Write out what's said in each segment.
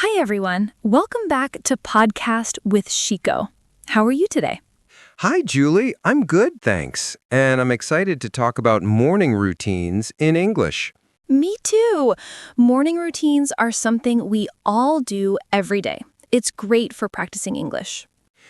Hi, everyone. Welcome back to Podcast with Shiko. How are you today? Hi, Julie. I'm good, thanks. And I'm excited to talk about morning routines in English. Me too. Morning routines are something we all do every day. It's great for practicing English.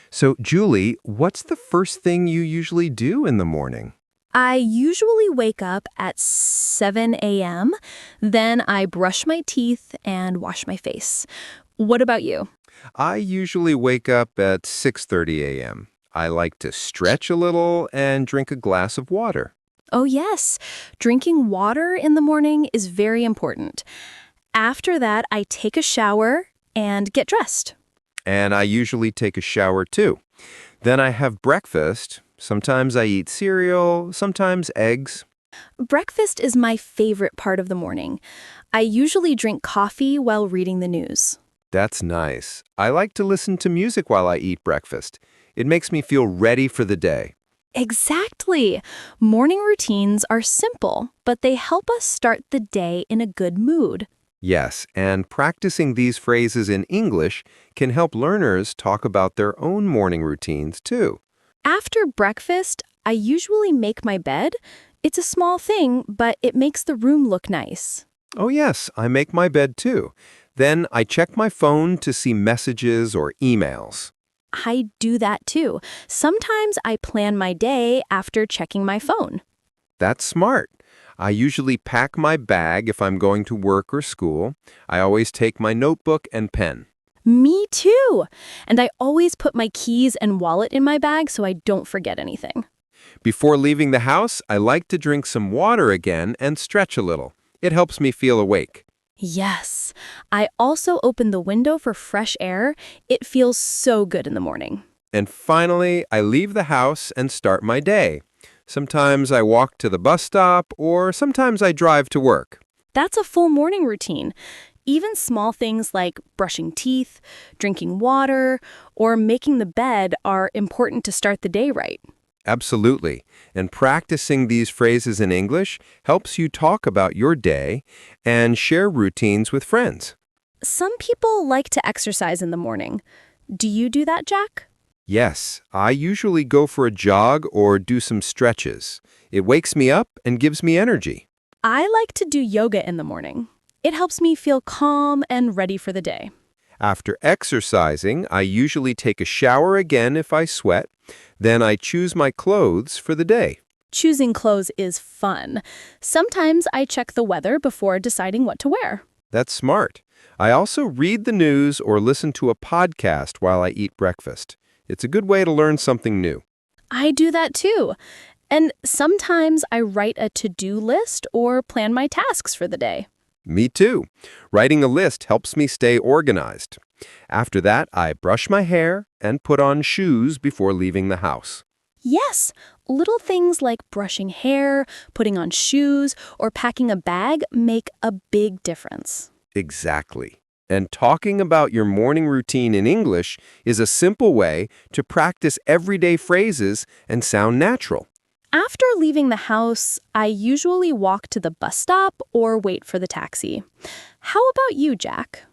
So, Julie, what's the first thing you usually do in the morning? I usually wake up at 7 a.m., then I brush my teeth and wash my face. What about you? I usually wake up at 6:30 a.m. I like to stretch a little and drink a glass of water. Oh, yes. Drinking water in the morning is very important. After that, I take a shower and get dressed. And I usually take a shower too. Then I have breakfast. Sometimes I eat cereal, sometimes eggs. Breakfast is my favorite part of the morning. I usually drink coffee while reading the news. That's nice. I like to listen to music while I eat breakfast. It makes me feel ready for the day. Exactly. Morning routines are simple, but they help us start the day in a good mood. Yes, and practicing these phrases in English can help learners talk about their own morning routines too. After breakfast, I usually make my bed. It's a small thing, but it makes the room look nice. Oh yes, I make my bed too. Then I check my phone to see messages or emails. I do that too. Sometimes I plan my day after checking my phone. That's smart. I usually pack my bag if I'm going to work or school. I always take my notebook and pen. Me too. And I always put my keys and wallet in my bag so I don't forget anything. Before leaving the house, I like to drink some water again and stretch a little. It helps me feel awake. Yes. I also open the window for fresh air. It feels so good in the morning. And finally, I leave the house and start my day. Sometimes I walk to the bus stop, or sometimes I drive to work. That's a full morning routine. Even small things like brushing teeth, drinking water, or making the bed are important to start the day right. Absolutely. And practicing these phrases in English helps you talk about your day and share routines with friends. Some people like to exercise in the morning. Do you do that, Jack? Yes, I usually go for a jog or do some stretches. It wakes me up and gives me energy. I like to do yoga in the morning. It helps me feel calm and ready for the day. After exercising, I usually take a shower again if I sweat. Then I choose my clothes for the day. Choosing clothes is fun. Sometimes I check the weather before deciding what to wear. That's smart. I also read the news or listen to a podcast while I eat breakfast. It's a good way to learn something new. I do that too. And sometimes I write a to-do list or plan my tasks for the day. Me too. Writing a list helps me stay organized. After that, I brush my hair and put on shoes before leaving the house. Yes, little things like brushing hair, putting on shoes, or packing a bag make a big difference. Exactly. And talking about your morning routine in English is a simple way to practice everyday phrases and sound natural. After leaving the house, I usually walk to the bus stop or wait for the taxi. How about you, Jack?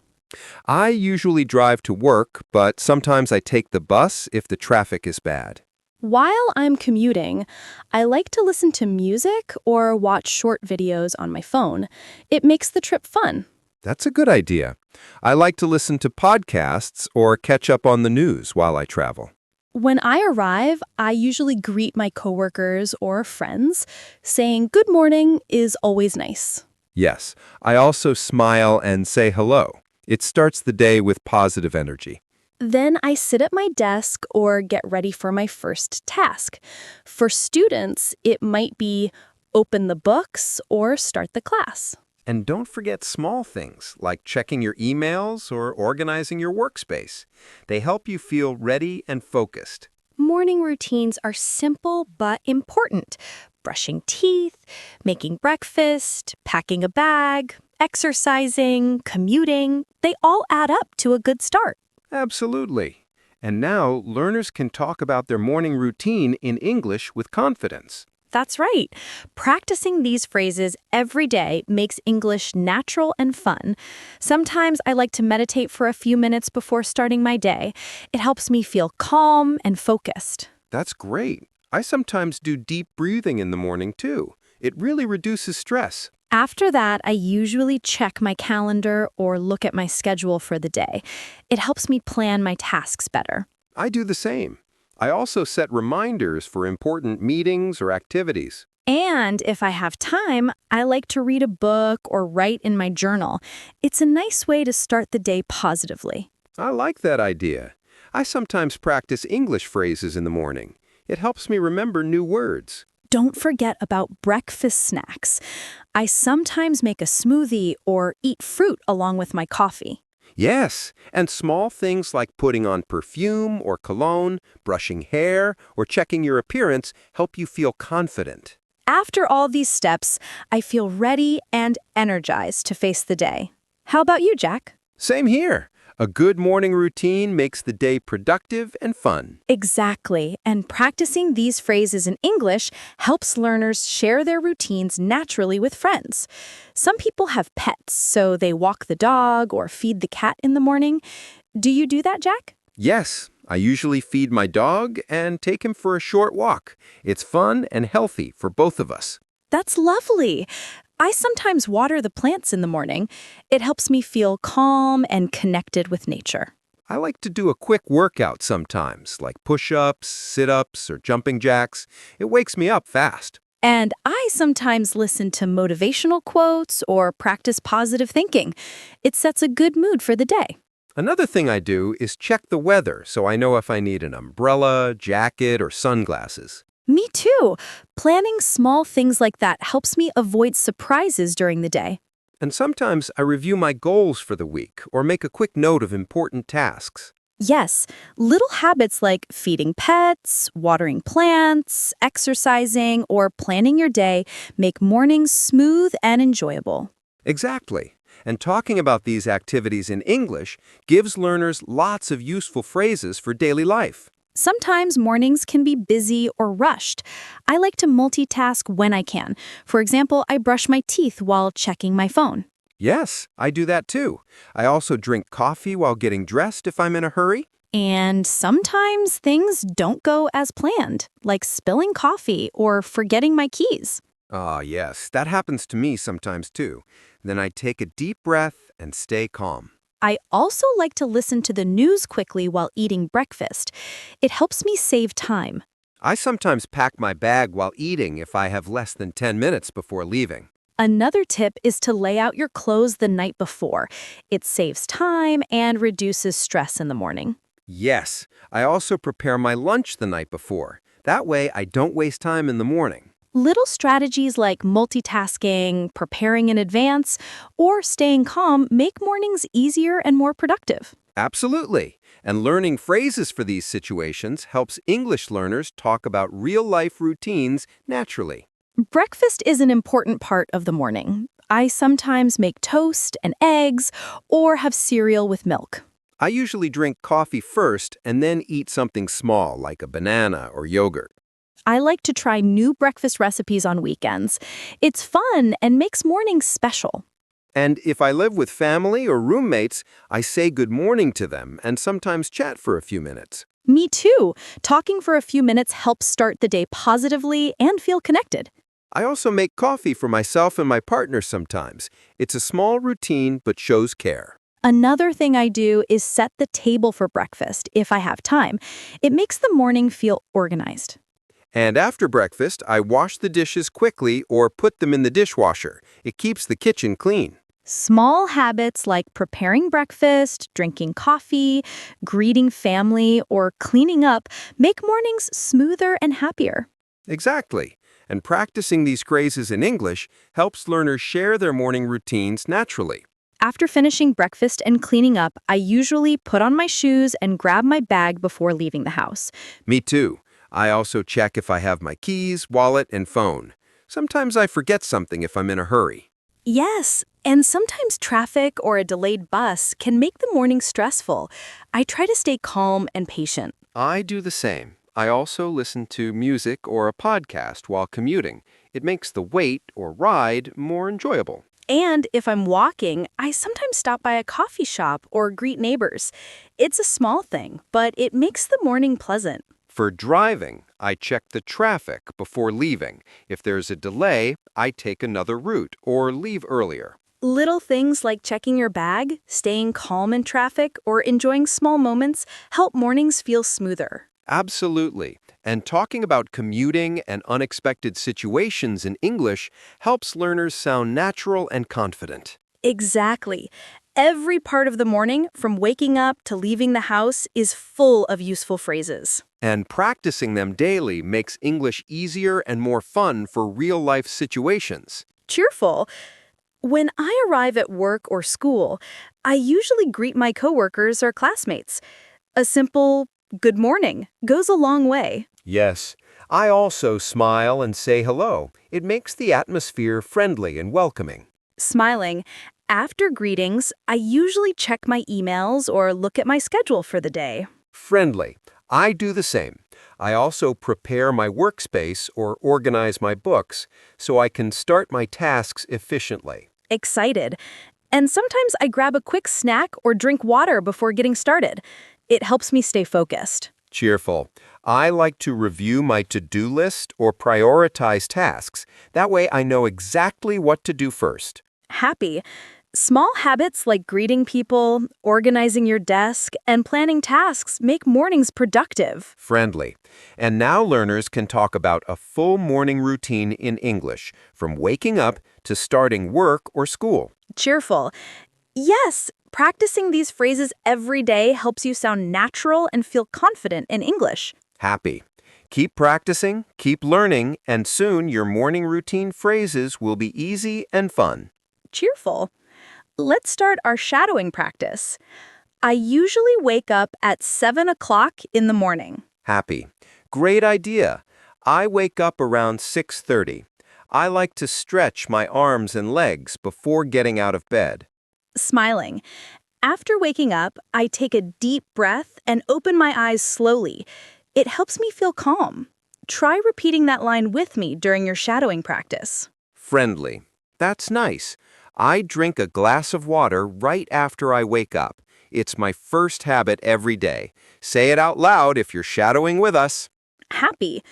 I usually drive to work, but sometimes I take the bus if the traffic is bad. While I'm commuting, I like to listen to music or watch short videos on my phone. It makes the trip fun. That's a good idea. I like to listen to podcasts or catch up on the news while I travel. When I arrive, I usually greet my coworkers or friends. Saying good morning is always nice. Yes, I also smile and say hello. It starts the day with positive energy. Then I sit at my desk or get ready for my first task. For students, it might be open the books or start the class. And don't forget small things like checking your emails or organizing your workspace. They help you feel ready and focused. Morning routines are simple but important. Brushing teeth, making breakfast, packing a bag, exercising, commuting, they all add up to a good start. Absolutely. And now learners can talk about their morning routine in English with confidence. That's right. Practicing these phrases every day makes English natural and fun. Sometimes I like to meditate for a few minutes before starting my day. It helps me feel calm and focused. That's great. I sometimes do deep breathing in the morning, too. It really reduces stress. After that, I usually check my calendar or look at my schedule for the day. It helps me plan my tasks better. I do the same. I also set reminders for important meetings or activities. And if I have time, I like to read a book or write in my journal. It's a nice way to start the day positively. I like that idea. I sometimes practice English phrases in the morning. It helps me remember new words. Don't forget about breakfast snacks. I sometimes make a smoothie or eat fruit along with my coffee. Yes, and small things like putting on perfume or cologne, brushing hair, or checking your appearance help you feel confident. After all these steps, I feel ready and energized to face the day. How about you, Jack? Same here. A good morning routine makes the day productive and fun. Exactly, and practicing these phrases in English helps learners share their routines naturally with friends. Some people have pets, so they walk the dog or feed the cat in the morning. Do you do that, Jack? Yes, I usually feed my dog and take him for a short walk. It's fun and healthy for both of us. That's lovely. I sometimes water the plants in the morning. It helps me feel calm and connected with nature. I like to do a quick workout sometimes, like push-ups, sit-ups, or jumping jacks. It wakes me up fast. And I sometimes listen to motivational quotes or practice positive thinking. It sets a good mood for the day. Another thing I do is check the weather so I know if I need an umbrella, jacket, or sunglasses. Me too. Planning small things like that helps me avoid surprises during the day. And sometimes I review my goals for the week or make a quick note of important tasks. Yes, little habits like feeding pets, watering plants, exercising, or planning your day make mornings smooth and enjoyable. Exactly. And talking about these activities in English gives learners lots of useful phrases for daily life. Sometimes mornings can be busy or rushed. I like to multitask when I can. For example, I brush my teeth while checking my phone. Yes, I do that too. I also drink coffee while getting dressed if I'm in a hurry. And sometimes things don't go as planned, like spilling coffee or forgetting my keys. Ah, yes, that happens to me sometimes too. Then I take a deep breath and stay calm. I also like to listen to the news quickly while eating breakfast. It helps me save time. I sometimes pack my bag while eating if I have less than 10 minutes before leaving. Another tip is to lay out your clothes the night before. It saves time and reduces stress in the morning. Yes, I also prepare my lunch the night before. That way I don't waste time in the morning. Little strategies like multitasking, preparing in advance, or staying calm make mornings easier and more productive. Absolutely. And learning phrases for these situations helps English learners talk about real-life routines naturally. Breakfast is an important part of the morning. I sometimes make toast and eggs or have cereal with milk. I usually drink coffee first and then eat something small like a banana or yogurt. I like to try new breakfast recipes on weekends. It's fun and makes mornings special. And if I live with family or roommates, I say good morning to them and sometimes chat for a few minutes. Me too. Talking for a few minutes helps start the day positively and feel connected. I also make coffee for myself and my partner sometimes. It's a small routine but shows care. Another thing I do is set the table for breakfast if I have time. It makes the morning feel organized. And after breakfast, I wash the dishes quickly or put them in the dishwasher. It keeps the kitchen clean. Small habits like preparing breakfast, drinking coffee, greeting family, or cleaning up make mornings smoother and happier. Exactly. And practicing these phrases in English helps learners share their morning routines naturally. After finishing breakfast and cleaning up, I usually put on my shoes and grab my bag before leaving the house. Me too. I also check if I have my keys, wallet, and phone. Sometimes I forget something if I'm in a hurry. Yes, and sometimes traffic or a delayed bus can make the morning stressful. I try to stay calm and patient. I do the same. I also listen to music or a podcast while commuting. It makes the wait or ride more enjoyable. And if I'm walking, I sometimes stop by a coffee shop or greet neighbors. It's a small thing, but it makes the morning pleasant. For driving, I check the traffic before leaving. If there's a delay, I take another route or leave earlier. Little things like checking your bag, staying calm in traffic, or enjoying small moments help mornings feel smoother. Absolutely. And talking about commuting and unexpected situations in English helps learners sound natural and confident. Exactly. Every part of the morning, from waking up to leaving the house, is full of useful phrases. And practicing them daily makes English easier and more fun for real-life situations. Cheerful. When I arrive at work or school, I usually greet my coworkers or classmates. A simple good morning goes a long way. Yes, I also smile and say hello. It makes the atmosphere friendly and welcoming. Smiling. After greetings, I usually check my emails or look at my schedule for the day. Friendly. I do the same. I also prepare my workspace or organize my books so I can start my tasks efficiently. Excited. And sometimes I grab a quick snack or drink water before getting started. It helps me stay focused. Cheerful. I like to review my to-do list or prioritize tasks. That way I know exactly what to do first. Happy. Small habits like greeting people, organizing your desk, and planning tasks make mornings productive. Friendly. And now learners can talk about a full morning routine in English, from waking up to starting work or school. Cheerful. Yes, practicing these phrases every day helps you sound natural and feel confident in English. Happy. Keep practicing, keep learning, and soon your morning routine phrases will be easy and fun. Cheerful. Let's start our shadowing practice. I usually wake up at 7 o'clock in the morning. Happy. Great idea. I wake up around 6:30. I like to stretch my arms and legs before getting out of bed. Smiling. After waking up, I take a deep breath and open my eyes slowly. It helps me feel calm. Try repeating that line with me during your shadowing practice. Friendly. That's nice. I drink a glass of water right after I wake up. It's my first habit every day. Say it out loud if you're shadowing with us. Happy.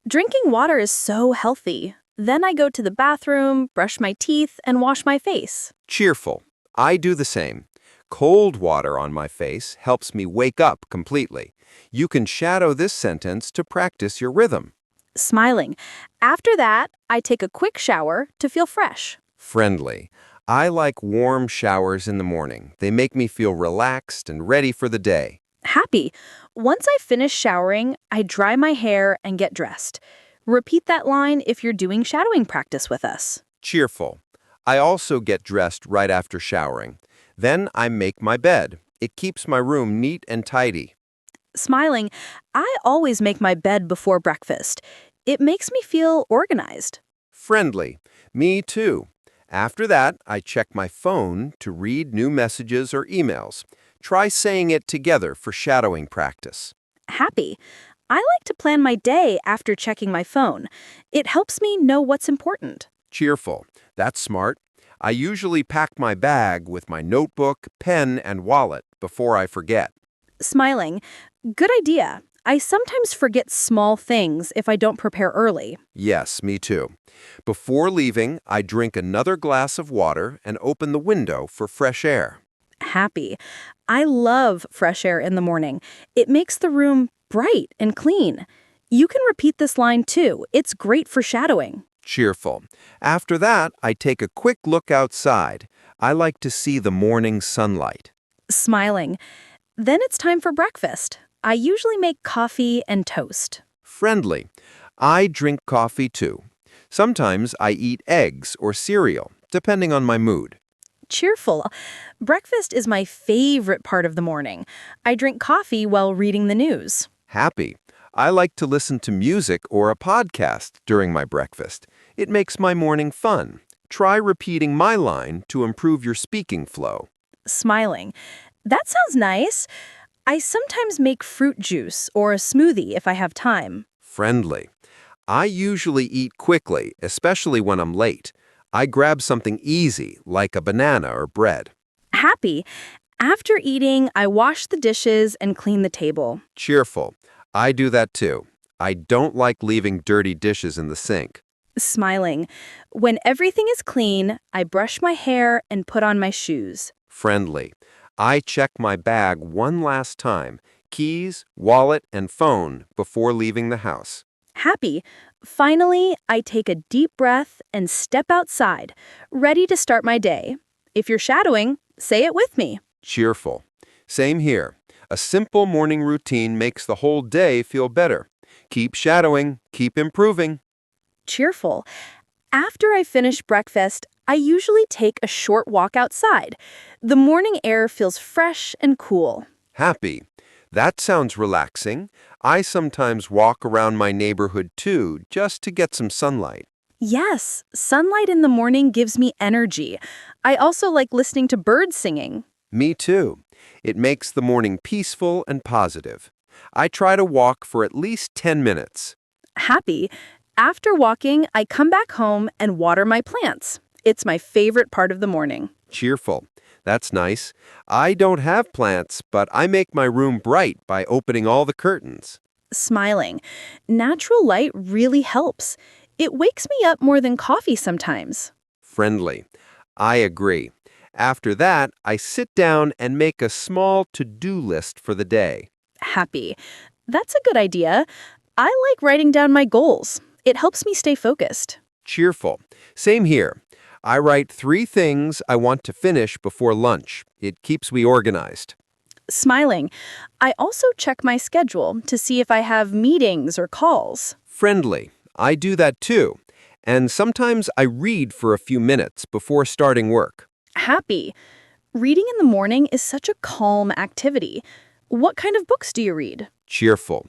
Drinking water is so healthy. Then I go to the bathroom, brush my teeth, and wash my face. Cheerful. I do the same. Cold water on my face helps me wake up completely. You can shadow this sentence to practice your rhythm. Smiling. After that, I take a quick shower to feel fresh. Friendly. I like warm showers in the morning. They make me feel relaxed and ready for the day. Happy. Once I finish showering, I dry my hair and get dressed. Repeat that line if you're doing shadowing practice with us. Cheerful. I also get dressed right after showering. Then I make my bed. It keeps my room neat and tidy. Smiling. I always make my bed before breakfast. It makes me feel organized. Friendly. Me too. After that, I check my phone to read new messages or emails. Try saying it together for shadowing practice. Happy. I like to plan my day after checking my phone. It helps me know what's important. Cheerful. That's smart. I usually pack my bag with my notebook, pen, and wallet before I forget. Smiling. Good idea. I sometimes forget small things if I don't prepare early. Yes, me too. Before leaving, I drink another glass of water and open the window for fresh air. Happy. I love fresh air in the morning. It makes the room bright and clean. You can repeat this line too. It's great for shadowing. Cheerful. After that, I take a quick look outside. I like to see the morning sunlight. Smiling. Then it's time for breakfast. I usually make coffee and toast. Friendly. I drink coffee too. Sometimes I eat eggs or cereal, depending on my mood. Cheerful. Breakfast is my favorite part of the morning. I drink coffee while reading the news. Happy. I like to listen to music or a podcast during my breakfast. It makes my morning fun. Try repeating my line to improve your speaking flow. Smiling. That sounds nice. I sometimes make fruit juice or a smoothie if I have time. Friendly. I usually eat quickly, especially when I'm late. I grab something easy, like a banana or bread. Happy. After eating, I wash the dishes and clean the table. Cheerful. I do that too. I don't like leaving dirty dishes in the sink. Smiling. When everything is clean, I brush my hair and put on my shoes. Friendly. I check my bag one last time, keys, wallet, and phone, before leaving the house. Happy. Finally, I take a deep breath and step outside, ready to start my day. If you're shadowing, say it with me. Cheerful. Same here. A simple morning routine makes the whole day feel better. Keep shadowing, keep improving. Cheerful. After I finish breakfast, I usually take a short walk outside. The morning air feels fresh and cool. Happy. That sounds relaxing. I sometimes walk around my neighborhood too, just to get some sunlight. Yes, sunlight in the morning gives me energy. I also like listening to birds singing. Me too. It makes the morning peaceful and positive. I try to walk for at least 10 minutes. Happy. After walking, I come back home and water my plants. It's my favorite part of the morning. Cheerful. That's nice. I don't have plants, but I make my room bright by opening all the curtains. Smiling. Natural light really helps. It wakes me up more than coffee sometimes. Friendly. I agree. After that, I sit down and make a small to-do list for the day. Happy. That's a good idea. I like writing down my goals. It helps me stay focused. Cheerful. Same here. I write 3 things I want to finish before lunch. It keeps me organized. Smiling. I also check my schedule to see if I have meetings or calls. Friendly. I do that too. And sometimes I read for a few minutes before starting work. Happy. Reading in the morning is such a calm activity. What kind of books do you read? Cheerful.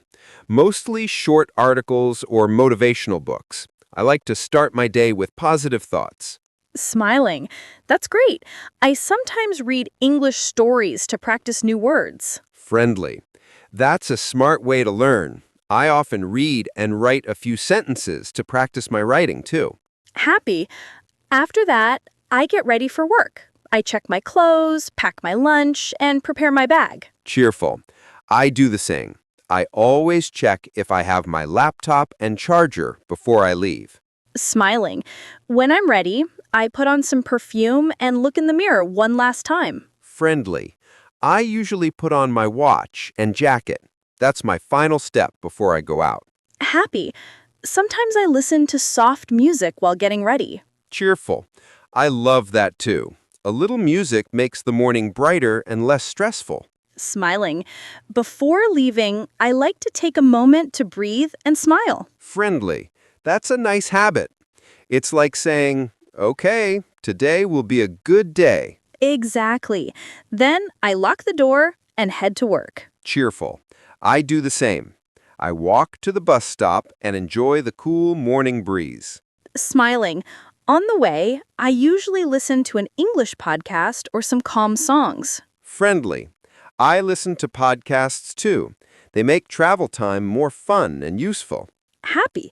Mostly short articles or motivational books. I like to start my day with positive thoughts. Smiling. That's great. I sometimes read English stories to practice new words. Friendly. That's a smart way to learn. I often read and write a few sentences to practice my writing too. Happy. After that, I get ready for work. I check my clothes, pack my lunch, and prepare my bag. Cheerful. I do the same. I always check if I have my laptop and charger before I leave. Smiling. When I'm ready, I put on some perfume and look in the mirror one last time. Friendly. I usually put on my watch and jacket. That's my final step before I go out. Happy. Sometimes I listen to soft music while getting ready. Cheerful. I love that too. A little music makes the morning brighter and less stressful. Smiling. Before leaving, I like to take a moment to breathe and smile. Friendly. That's a nice habit. It's like saying, okay, today will be a good day. Exactly. Then I lock the door and head to work. Cheerful. I do the same. I walk to the bus stop and enjoy the cool morning breeze. Smiling. On the way, I usually listen to an English podcast or some calm songs. Friendly. I listen to podcasts too. They make travel time more fun and useful. Happy.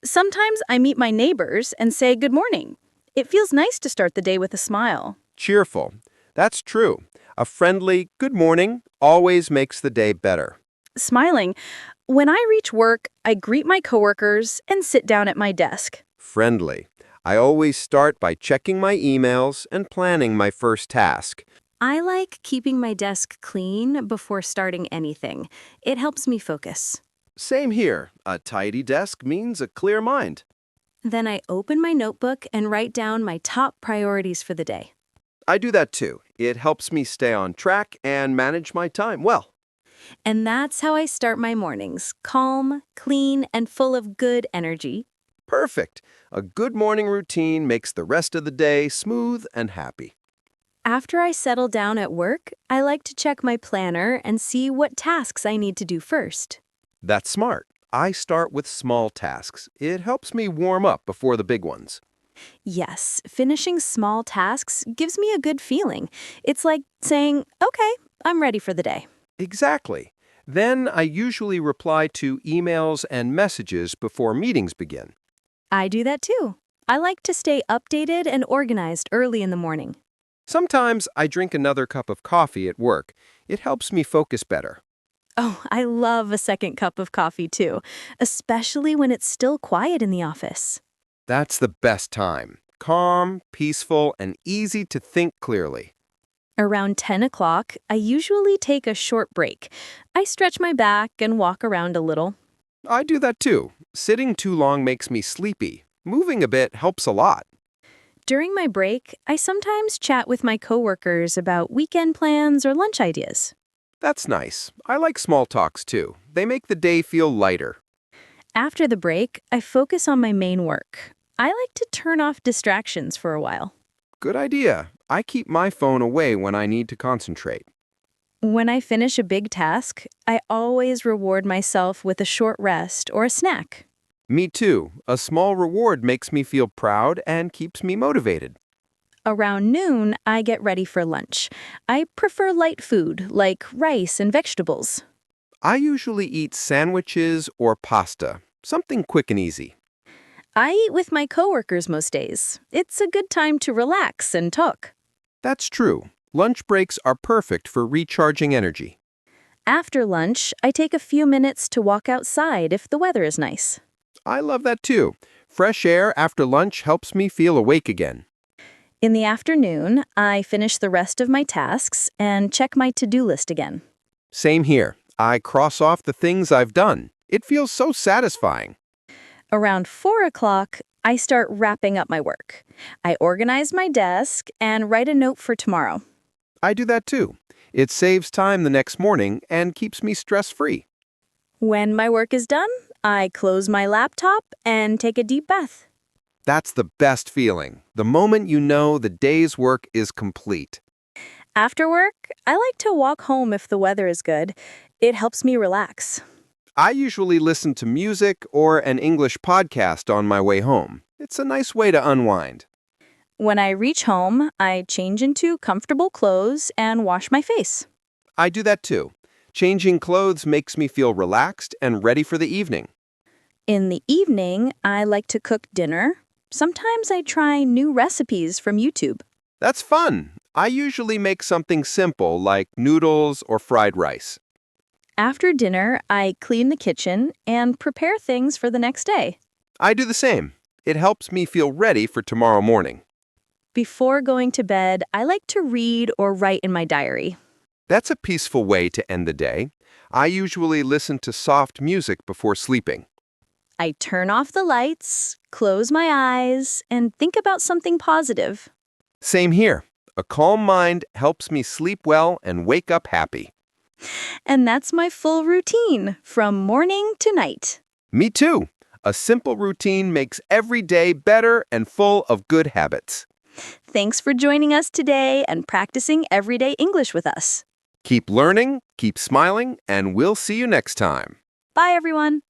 Sometimes I meet my neighbors and say good morning. It feels nice to start the day with a smile. Cheerful. That's true. A friendly good morning always makes the day better. Smiling. When I reach work, I greet my coworkers and sit down at my desk. Friendly. I always start by checking my emails and planning my first task. I like keeping my desk clean before starting anything. It helps me focus. Same here. A tidy desk means a clear mind. Then I open my notebook and write down my top priorities for the day. I do that too. It helps me stay on track and manage my time well. And that's how I start my mornings, calm, clean, and full of good energy. Perfect. A good morning routine makes the rest of the day smooth and happy. After I settle down at work, I like to check my planner and see what tasks I need to do first. That's smart. I start with small tasks. It helps me warm up before the big ones. Yes, finishing small tasks gives me a good feeling. It's like saying, okay, I'm ready for the day. Exactly. Then I usually reply to emails and messages before meetings begin. I do that too. I like to stay updated and organized early in the morning. Sometimes I drink another cup of coffee at work. It helps me focus better. Oh, I love a second cup of coffee too, especially when it's still quiet in the office. That's the best time. Calm, peaceful, and easy to think clearly. Around 10 o'clock, I usually take a short break. I stretch my back and walk around a little. I do that too. Sitting too long makes me sleepy. Moving a bit helps a lot. During my break, I sometimes chat with my coworkers about weekend plans or lunch ideas. That's nice. I like small talks too. They make the day feel lighter. After the break, I focus on my main work. I like to turn off distractions for a while. Good idea. I keep my phone away when I need to concentrate. When I finish a big task, I always reward myself with a short rest or a snack. Me too. A small reward makes me feel proud and keeps me motivated. Around noon, I get ready for lunch. I prefer light food like rice and vegetables. I usually eat sandwiches or pasta, something quick and easy. I eat with my coworkers most days. It's a good time to relax and talk. That's true. Lunch breaks are perfect for recharging energy. After lunch, I take a few minutes to walk outside if the weather is nice. I love that too. Fresh air after lunch helps me feel awake again. In the afternoon, I finish the rest of my tasks and check my to-do list again. Same here. I cross off the things I've done. It feels so satisfying. Around 4 o'clock, I start wrapping up my work. I organize my desk and write a note for tomorrow. I do that too. It saves time the next morning and keeps me stress-free. When my work is done, I close my laptop and take a deep bath. That's the best feeling, the moment you know the day's work is complete. After work, I like to walk home if the weather is good. It helps me relax. I usually listen to music or an English podcast on my way home. It's a nice way to unwind. When I reach home, I change into comfortable clothes and wash my face. I do that too. Changing clothes makes me feel relaxed and ready for the evening. In the evening, I like to cook dinner. Sometimes I try new recipes from YouTube. That's fun. I usually make something simple like noodles or fried rice. After dinner, I clean the kitchen and prepare things for the next day. I do the same. It helps me feel ready for tomorrow morning. Before going to bed, I like to read or write in my diary. That's a peaceful way to end the day. I usually listen to soft music before sleeping. I turn off the lights, close my eyes, and think about something positive. Same here. A calm mind helps me sleep well and wake up happy. And that's my full routine, from morning to night. Me too. A simple routine makes every day better and full of good habits. Thanks for joining us today and practicing everyday English with us. Keep learning, keep smiling, and we'll see you next time. Bye, everyone.